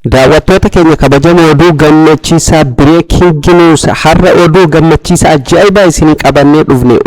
daawwattoota keenya kabajamoo oduu gammachiisaa breaking news har'a oduu gammachiisaa ajaa'ibaa isin qabannee dhufne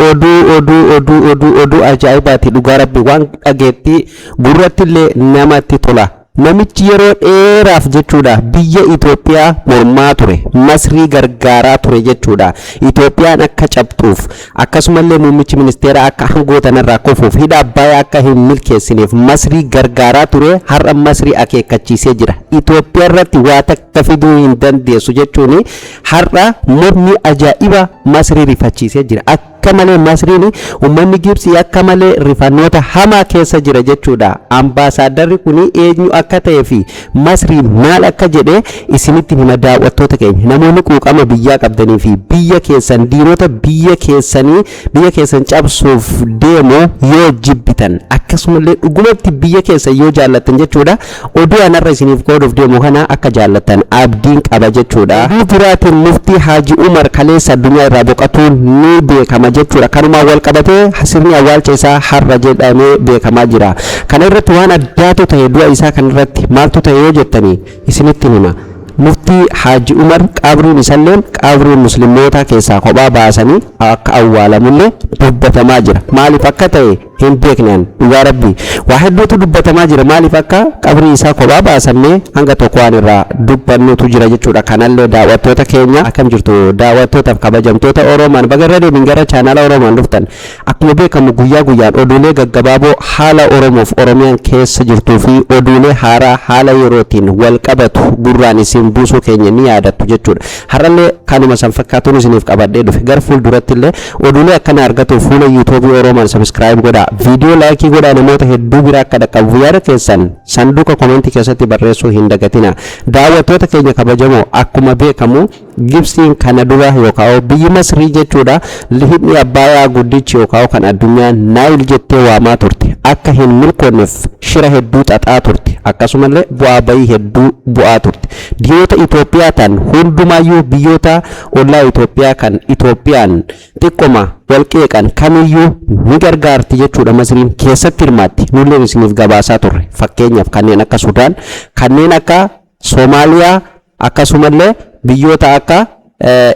oduu ajaa'ibaati dhugaa rabbi waan dhageetti gurratti illee namatti tola. Namichi yeroo dheeraaf jechuudha biyya Itoophiyaa mormaa ture Masrii gargaaraa ture jechuudha. Itoophiyaan akka cabxuuf akkasumallee muummichi ministeera akka hangootan irraa kufuuf hidha Abbayaa akka hin milkeessineef Masrii gargaaraa ture. Har'a Masrii akeekkachiisee jira. Itoophiyaa irratti waa takka fiduu hin dandeessu jechuun har'a mormi ajaa'iba Masrii rifachiisee jira. Akka malee Masriin uummanni Gibsii akka malee rifannoota hamaa keessa jira jechuudha. Ambaasaaddarri kun eenyu akka ta'ee fi Masrii maal akka jedhee isinitti hima daawwattoota keenya. Namoonni quuqama biyyaa qabdanii fi biyya keessan diinota biyya keessan cabsuuf deemu yoo jibbitan akkasumallee dhugumatti biyya keessan yoo jaallattan jechuudha. Oduu anarra isiniif qooduuf deemu kana akka jaallattan abdiin qaba jechuudha. Oduu biraatiin muftii Haaji Umar kaleessa addunyaa irraa boqotuun ni beekama jechuudha. Kanuma wal qabatee sirni awwaalcha isaa har'a jedhamee beekamaa jira. Kana irratti waan addaatu ta'e du'a isaa kan irratti maaltu ta'e yoo jettanii isinitti hima. Muftii Haaji Umar qabriin isallee qabrii musliimoota keessaa kophaa baasanii akka awwaalamullee dubbatamaa jira. Maaliif akka ta'e hin beekneen dhugaa rabbi waa hedduutu dubbatamaa jira. Maaliif akka qabrii isaa kophaa baasamee hanga tokko waan irraa dubbannutu jira jechuudha. Kanallee daawwattoota keenya akkam jirtu daawwattootaaf kabajamtoota Oromoon baga irra deebiin gara chaanaala Oromoon dhuftan. Akkuma beekamu guyyaa guyyaan oduulee gaggabaaboo haala Oromoof Oromiyaan keessa jirtuu fi oduulee haaraa haala yerootiin wal qabatu gurraan isin buusuu keenya ni yaadattu jechuudha. Har'allee kanuma san fakkaatuun isiniif qabadhee dhufe gara fuulduratti illee oduulee akkana argatuuf fuula YouTube Oromoon subscribe godhaa. Video like godhaa namoota hedduu biraa akka dhaqqabu yaada keessan sanduuqa komentii keessatti barreessuu hin dagatina. Daawwattoota keenya kabajamoo akkuma beekamu Gibsiin kana dura yookaan biyyi Masrii jechuudha hidhi Abbayaa guddichi yookaan kan addunyaan Naayil jettee waamaa turte akka hin milkoonneef shira hedduu xaxaa turte akkasumallee bu'aa bayii hedduu bu'aa turte. Biyyoota Itoophiyaa tan hundumaayyuu biyyoota ollaa Itoophiyaa kan Itoophiyaan xiqqoma walqeeqan kamiyyuu ni gargaarti jechuudha. Masriin keessatti hirmaatti nullee isiniif gabaasaa turre. Fakkeenyaaf kanneen akka Sudaan, kanneen akka Soomaaliyaa akkasumallee biyyoota akka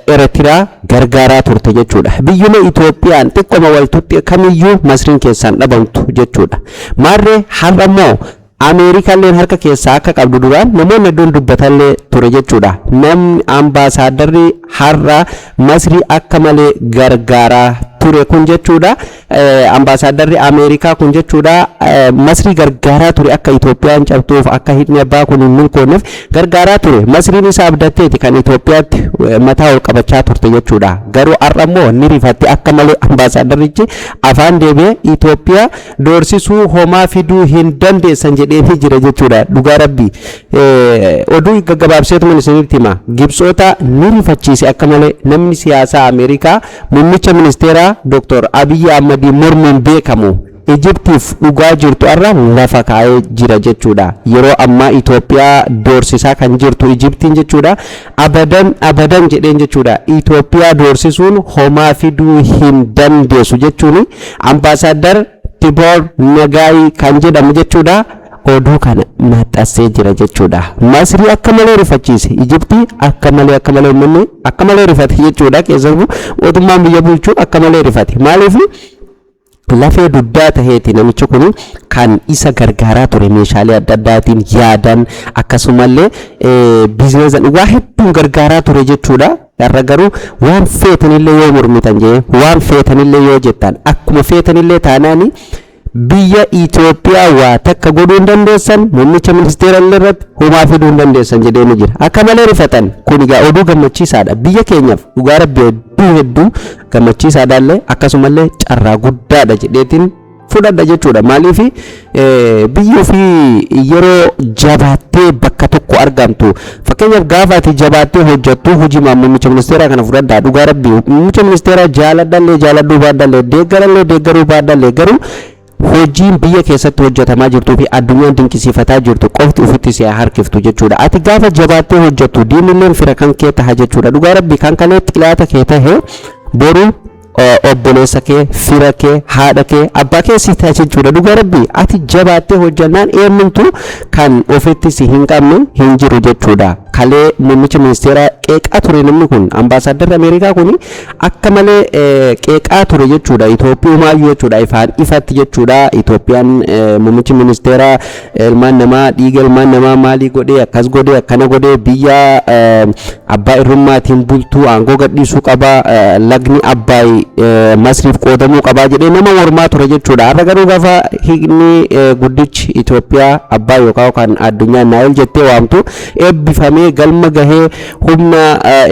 Eritrea gargaaraa turte jechuudha. Biyyoonni Itoophiyaan xiqqoma waltutti kamiyyuu Masriin keessaan dhabamtu jechuudha. Maarree har'a immoo Ameerikalleen harka keessaa akka qabdu duraan namoonni hedduun dubbatallee ture jechuudha. Namni ambaasaaddarri har'a Masrii akka malee gargaaraa ture kun jechuudha. Ambaasaaddarri Ameerikaa kun jechuudha Masrii gargaaraa ture akka Itoophiyaan cabtuuf akka hidhni abbaa kun hin milkoonneef gargaaraa ture. Masriin isaa abdatteeti kan Itoophiyaatti mataa ol qabachaa turte jechuudha. Garuu har'a immoo ni rifatti akka malee ambaasaaddarrichi afaan deebi'ee Itoophiyaa doorsisuu homaa fiduu hin dandeessan jedhee jira jechuudha. Dhugaa rabbi oduu gaggabaabseetu isinitti hima. Gibsoota ni rifachiise akka malee namni siyaasaa Ameerikaa muummicha ministeeraa Dr. Abiy Ahmed mormuun beekamu Egyptiif dhugaa jirtu irra lafa kaa'ee jira jechuudha. Yeroo ammaa Itoophiyaa doorsisaa kan jirtu Egyptiin jechuudha. Abadan jedheen jechuudha. Itoophiyaa doorsisuun homaa fiduu hin dandeessu jechuun ambaasaadar Tibor Nagayi kan jedhamu jechuudha. Oduu kana maxxansee jira jechuudha. Masrii akka malee rifachiise Egyptii akka malee uummanni akka malee rifate jechuudha. Keessattuu mootummaan biyya bulchuu akka malee rifate. Maaliif lafee duddaa taheeti namichi kun kan isa gargaaraa ture meeshaalee adda addaatiin yaadan akkasumallee biizineesaan waa hedduun gargaaraa ture jechuudha. Garra garuu waan feetanillee yoo mormitan jee waan feetanillee yoo jettan akkuma feetanillee taanaani biyya Itoophiyaa waa takka godhuu hin dandeessan muummicha ministeera irratti homaa fiduu hin dandeessan jedhee ni jira. Akka malee rifatan kun egaa oduu gammachiisaadha. Biyya keenyaaf dhugaa rabbi hedduu gammachiisaadhaallee akkasumallee carraa guddaadha jedheetiin fudhadha jechuudha. Maaliif biyyi ofii yeroo jabaattee bakka tokko argamtu fakkeenyaaf gaafa ati jabaattee hojjettu hojii muummicha ministeeraa kana fudhadhaa. Dhugaa rabbi muummicha ministeeraa jaaladhuu baadhallee deeggaruu baadhallee garuu hojiin biyya keessatti hojjetamaa jirtuu fi addunyaan dinqisiifataa jirtu qofti ofitti si harkiftu jechuudha. Ati gaafa jabaattee hojjettu diinilleen fira kan kee taha jechuudha. Dhugaa rabbi kan kalee xilaata kee tahe boru obboleessa kee, fira kee, haadha kee, abbaa kee si ta'a jechuudha. Dhugaa rabbii ati jabaattee hojjannaan eenyumtu kan ofitti si hin qabne hin jiru jechuudha. Kalee muummicha ministeera qeeqaa ture namni kun ambaasaaddarri Ameerikaa kun akka malee qeeqaa ture jechuudha. Itoophiyumaayyuu jechuudha ifaan ifatti jechuudha. Itoophiyaan muummichi ministeera ilmaan namaa dhiiga ilmaan namaa maalii godhee akkas godhee akkana godhee biyya abbaa irrummaatiin bultuu aangoo gadhiisuu qaba lagni abbaay Masriif qoodamuu qaba jedhee nama mormaa ture jechuudha. Har'a garuu gaafa hiikni guddichi Itoophiyaa abbaa yookaan kan addunyaa Naayil jettee waamtu eebbifamee galma gahee humna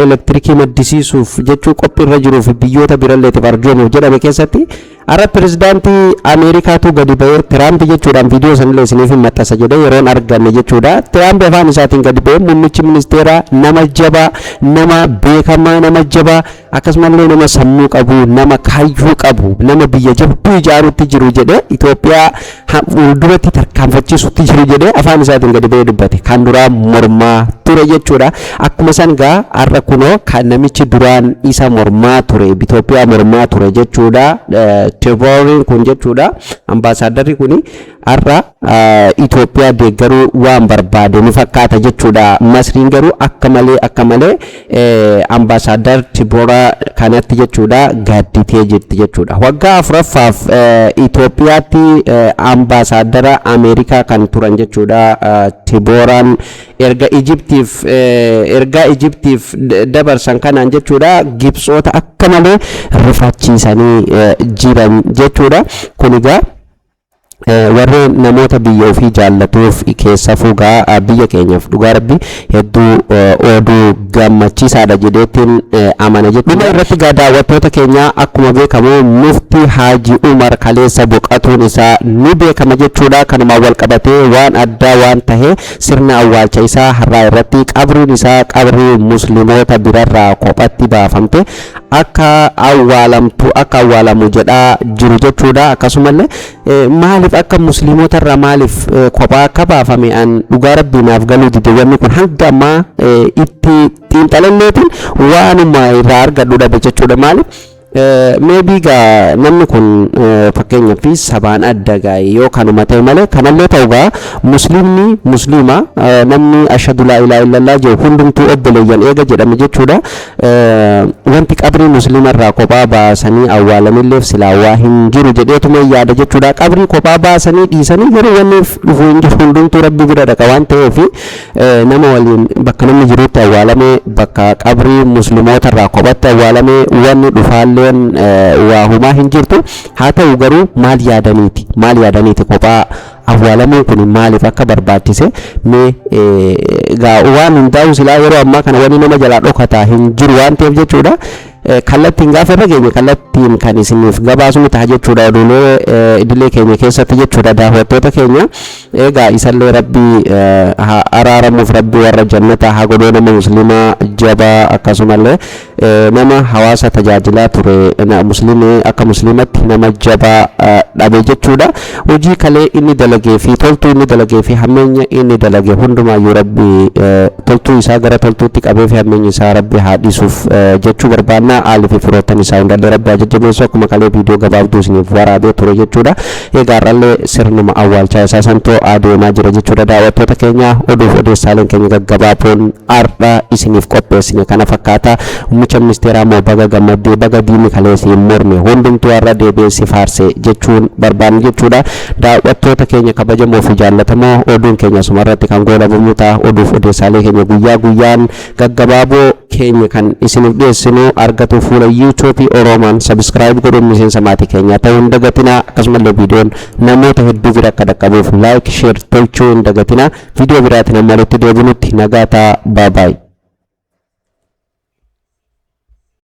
elektirikii maddisiisuuf jechuu qophiirra jiruuf biyyoota biralleetiif arjoomuuf jedhame keessatti har'a pirezidaantii Ameerikaatu gadi ba'ee Tiraamp jechuudhaan viidiyoo sanillee isiniif maxxansa jedhee yeroon arganne jechuudha. Tiraamp afaan isaatiin gadi ba'ee muummichi ministeera nama jabaa, nama beekamaa, nama jabaa akkasumallee nama sammuu qabu, nama kaayyoo qabu, nama biyya jabduu ijaaruutti jiru jedhee Itoophiyaa fuulduratti tarkaanfachiisuutti jiru jedhee afaan isaatiin gadi ba'ee dubbate. Kan duraa mormaa ture jechuudha. Akkuma san gaa har'a kunoo kan namichi duraan isa mormaa ture Itoophiyaa mormaa ture jechuudha. Tiboriin kun jechuudha. Ambaasaaddarri kun har'a Itoophiyaa deeggaruu waan barbaade ni fakkaata jechuudha. Masriin garuu akka malee ambaasaadar Tiboraa kanatti jechuudha gaadditee jirti jechuudha. Waggaa afuraffaaf Itoophiyaatti ambaasaadara Ameerikaa kan turan jechuudha. Tiboraan erga Ijiptiif dabarsan kanaan jechuudha Gibsoota akka malee rifachiisanii jiran jechuudha. Kun egaa warri namoota biyya ofii jaallatuuf keessa fugaa biyya keenyaaf dhugaa rabbi hedduu oduu gammachiisaadha jedheetiin amana jechuudha. Irratti gaa daawwattoota keenya akkuma beekamu muftii Haaji Umar kaleessa boqotuun isaa ni beekama jechuudha. Kanumaan wal qabatee waan addaa waan tahee sirna awwaalcha isaa har'aa irratti qabriin isaa qabrii musliimoota birarraa kophatti baafamte akka awwaalamu jedhaa jiru jechuudha. Akkasumallee maaliif akka musliimoota irraa maaliif kophaa akka baafame an dhugaa rabbiinaaf galuu dide wanni kun hanga ammaa itti xiinxalanneetiin waanuma irraa argadhu dhabe jechuudha. Maaliif maybe gaa namni kun fakkeenyaaf sabaan adda gaa'e yoo kanuma ta'e malee kanallee ta'u gaa musliima namni ashhadu laa ilaaha illallah jedhu hundumtuu obboleeyyan eega jedhame jechuudha. Wanti qabrii musliima irraa kophaa baasanii awwaalamilleef silaa waa hin jiru jedheetuma yaada jechuudha. Qabrii kophaa baasanii dhiisanii yeroo wanni dhufu hin jiru hundumtuu rabbi bira dhaqa waan ta'eef nama waliin bakka namni jirutti awwaalame bakka qabrii musliimoota irraa kophatti awwaalame wanni dhufaallee waa humaa hin jirtu. Haa ta'u garuu maal yaadaniiti kophaa awwaalamuun kun maaliif akka barbaachise mee gaa waan hundaa'u silaa yeroo ammaa kana wanni nama jalaa dhokataa hin jiru waan ta'eef jechuudha. Kallattiin gaafa irra geenye kallattiin kan isiniif gabaasnu ta'a jechuudha. Oduulee idilee keenya keessatti jechuudha daawwattoota keenya egaa isallee rabbii araaramuuf rabbii warra jannataa haa godhuu nama musliimaa jabaa akkasumallee nama hawaasa tajaajilaa ture musliimii akka musliimatti nama jabaa dhabe jechuudha. Hojii kalee inni dalagee fi toltuu inni dalagee fi hammeenya inni dalagee hundumaayyuu rabbii toltuu isaa gara toltuutti qabee fi hammeenya isaa rabbii haa dhiisuuf jechuu barbaanna. Haalli fi firoottan isaa hundallee rabbi ajajjabeessu akkuma kalee viidiyoo gabaabduu isiniif waraabee ture jechuudha. Egaa har'allee sirnuma awwaalchaa isaa santoo adeemaa jira jechuudha. Daawwattoota keenya oduuf odeessaaleen keenya gaggabaaboon har'a isiniif qopheessine kana fakkaata. Muummicha ministeeraa immoo baga gammaddee baga diinni kaleessa hin morne hundumtuu har'a deebi'ee faarse jechuun barbaanne jechuudha. Daawwattoota keenya kabajamoo fi jaallatamoo oduun keenya sumarratti kan goolabamu ta'a. Oduuf odeessaalee keenya guyyaa guyyaan gaggabaaboo keenya kan isiniif dhiyeessinu argatu fuula YouTube Oromaan subscribe godhuun miseensa maatii keenya ta'uu hin dagatina. Akkasumallee viidiyoon namoota hedduu bira akka dhaqqabuuf like share tolchuu hin dagatina. Viidiyoo biraatiin amma walitti deebinutti nagaa ta'aa. Bye bye.